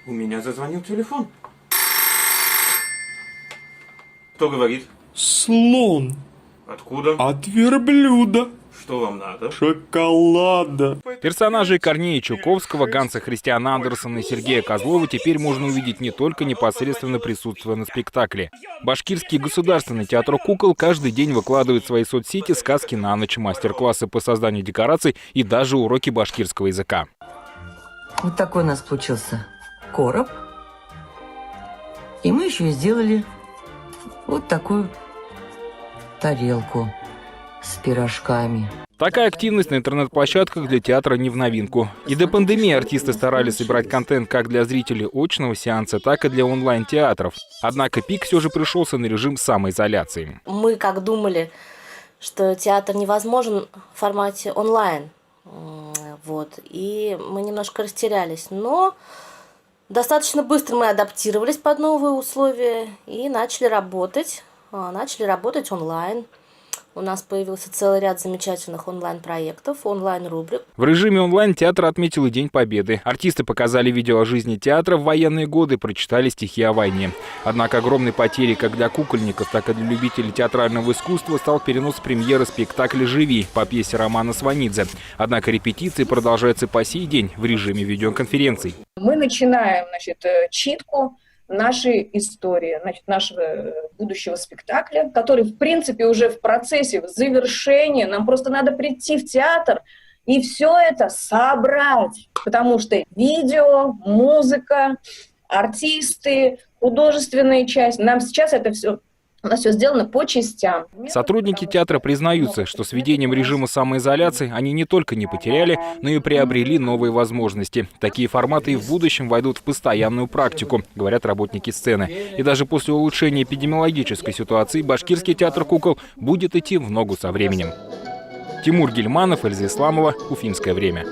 У меня зазвонил телефон. Кто говорит? Слон. Откуда? От верблюда. Что вам надо? Шоколада. Персонажей Корнея Чуковского, Ганса Христиана Андерсона и Сергея Козлова теперь можно увидеть не только непосредственно присутствуя на спектакле. Башкирский государственный театр кукол каждый день выкладывает в свои соцсети сказки на ночь, мастер-классы по созданию декораций и даже уроки башкирского языка. Вот такой у нас получился короб. И мы еще и сделали вот такую тарелку с пирожками. Такая активность на интернет-площадках для театра не в новинку. И до пандемии артисты старались собирать контент как для зрителей очного сеанса, так и для онлайн-театров. Однако пик все же пришелся на режим самоизоляции. Мы как думали, что театр невозможен в формате онлайн. Вот. И мы немножко растерялись. Но достаточно быстро мы адаптировались под новые условия и начали работать онлайн. У нас появился целый ряд замечательных онлайн-проектов, онлайн-рубрик. В режиме онлайн театр отметил и День Победы. Артисты показали видео о жизни театра в военные годы, прочитали стихи о войне. Однако огромной потерей как для кукольников, так и для любителей театрального искусства стал перенос премьеры спектакля «Живи» по пьесе Романа Сванидзе. Однако репетиции продолжаются по сей день в режиме видеоконференций. Мы начинаем, читку нашей истории, нашего будущего спектакля, который, в принципе, уже в процессе, в завершении. Нам просто надо прийти в театр и все это собрать, потому что видео, музыка, артисты, художественная часть, нам сейчас это все... У нас все сделано по частям. Сотрудники театра признаются, что с введением режима самоизоляции они не только не потеряли, но и приобрели новые возможности. Такие форматы и в будущем войдут в постоянную практику, говорят работники сцены. И даже после улучшения эпидемиологической ситуации Башкирский театр кукол будет идти в ногу со временем. Тимур Гильманов, Эльза Исламова, Уфимское время.